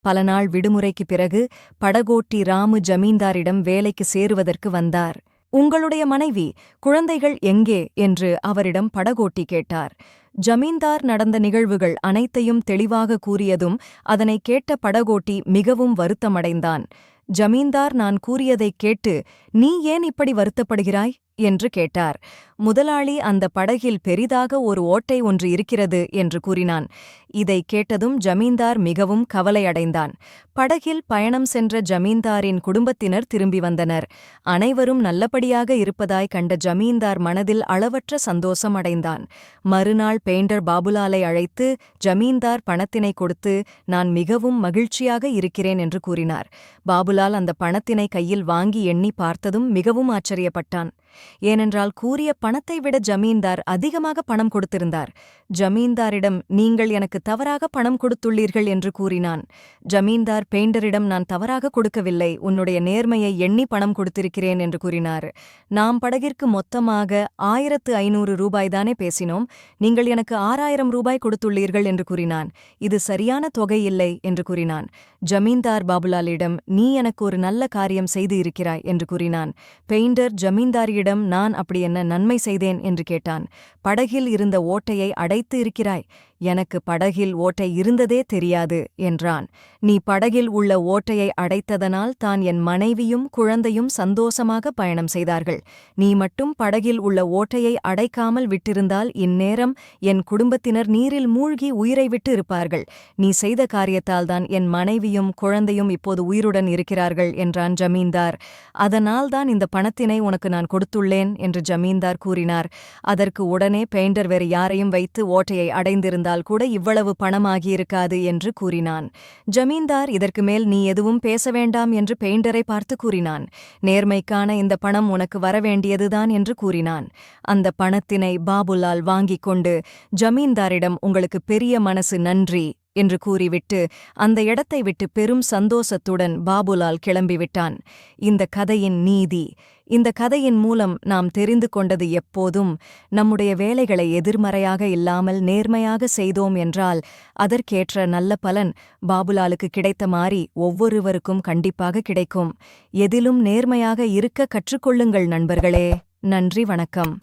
பல நாள் விடுமுறைக்குப் பிறகு படகோட்டி ராமு ஜமீன்தாரிடம் வேலைக்கு சேருவதற்கு வந்தார். உங்களுடைய மனைவி, குழந்தைகள் எங்கே என்று அவரிடம் படகோட்டி கேட்டார். ஜமீன்தார் நடந்த நிகழ்வுகள் அனைத்தையும் தெளிவாக கூறியதும் அதனைக் கேட்ட படகோட்டி மிகவும் வருத்தமடைந்தான். ஜமீன்தார் நான் கூறியதைக் கேட்டு நீ ஏன் இப்படி வருத்தப்படுகிறாய் என்று கேட்டார். முதலாளி, அந்த படகில் பெரிதாக ஒரு ஓட்டை ஒன்று இருக்கிறது என்று கூறினான். இதைக் கேட்டதும் ஜமீன்தார் மிகவும் கவலையடைந்தான். படகில் பயணம் சென்ற ஜமீன்தாரின் குடும்பத்தினர் திரும்பி வந்தனர். அனைவரும் நல்லபடியாக இருப்பதாய் கண்ட ஜமீன்தார் மனதில் அளவற்ற சந்தோஷம் அடைந்தான். மறுநாள் பெயிண்டர் பாபுலாலை அழைத்து ஜமீன்தார் பணத்தினை கொடுத்து நான் மிகவும் மகிழ்ச்சியாக இருக்கிறேன் என்று கூறினார். பாபுலால் அந்த பணத்தினை கையில் வாங்கி எண்ணி பார்த்ததும் மிகவும் ஆச்சரியப்பட்டான். ஏனென்றால் கூறிய பணத்தை விட ஜமீன்தார் அதிகமாக பணம் கொடுத்திருந்தார். ஜமீன்தாரிடம் நீங்கள் எனக்கு தவறாக பணம் கொடுத்துள்ளீர்கள் என்று கூறினான். ஜமீன்தார் பெயிண்டரிடம் நான் தவறாக கொடுக்கவில்லை, உன்னுடைய நேர்மையை எண்ணி பணம் கொடுத்திருக்கிறேன் என்று கூறினார். நாம் படகிற்கு மொத்தமாக 1500 ரூபாய்தானே பேசினோம், நீங்கள் எனக்கு 6000 ரூபாய் கொடுத்துள்ளீர்கள் என்று கூறினான். இது சரியான தொகை இல்லை என்று கூறினான். ஜமீன்தார் பாபுலாலிடம் நீ எனக்கு ஒரு நல்ல காரியம் செய்து இருக்கிறாய் என்று கூறினான். பெயிண்டர் ஜமீன்தாரியிடம் நான் அப்படி என்ன நன்மை செய்தேன் என்று கேட்டான். படகில் இருந்த ஓட்டையை அடைத்து இருக்கிறாய். எனக்கு படகில் ஓட்டை இருந்ததே தெரியாது என்றான். நீ படகில் உள்ள ஓட்டையை அடைத்ததனால் தான் என் மனைவியும் குழந்தையும் சந்தோஷமாக பயணம் செய்தார்கள். நீ மட்டும் படகில் உள்ள ஓட்டையை அடைக்காமல் விட்டிருந்தால் இந்நேரம் என் குடும்பத்தினர் நீரில் மூழ்கி உயிரை விட்டு இருப்பார்கள். நீ செய்த காரியத்தால்தான் என் மனைவியும் குழந்தையும் இப்போது உயிருடன் இருக்கிறார்கள் என்றான் ஜமீன்தார். அதனால்தான் இந்த பணத்தினை உனக்கு நான் கொடுத்துள்ளேன் என்று ஜமீன்தார் கூறினார். அதற்கு உடனே பெயிண்டர் வேறு யாரையும் வைத்து ஓட்டையை அடைந்திருந்தால் கூட இவ்வளவு பணமாகியிருக்காது என்று கூறினான். ஜமீன்தார் இதற்கு மேல் நீ எதுவும் பேச வேண்டாம் என்று பெயிண்டரை பார்த்து கூறினான். நேர்மைக்கான இந்த பணம் உனக்கு வரவேண்டியதுதான் என்று கூறினான். அந்த பணத்தினை பாபுலால் வாங்கிக் கொண்டு ஜமீன்தாரிடம் உங்களுக்கு பெரிய மனசு நன்றி என்று கூறிவிட்டு அந்த இடத்தை விட்டு பெரும் சந்தோஷத்துடன் பாபுலால் கிளம்பிவிட்டான். இந்த கதையின் நீதி, இந்த கதையின் மூலம் நாம் தெரிந்து கொண்டது எப்போதும் நம்முடைய வேலைகளை எதிர்மறையாக இல்லாமல் நேர்மையாக செய்தோம் என்றால் அதற்கேற்ற நல்ல பலன் பாபுலாலுக்கு கிடைத்த மாதிரி ஒவ்வொருவருக்கும் கண்டிப்பாக கிடைக்கும். எதிலும் நேர்மையாக இருக்க கற்றுக்கொள்ளுங்கள் நண்பர்களே. நன்றி, வணக்கம்.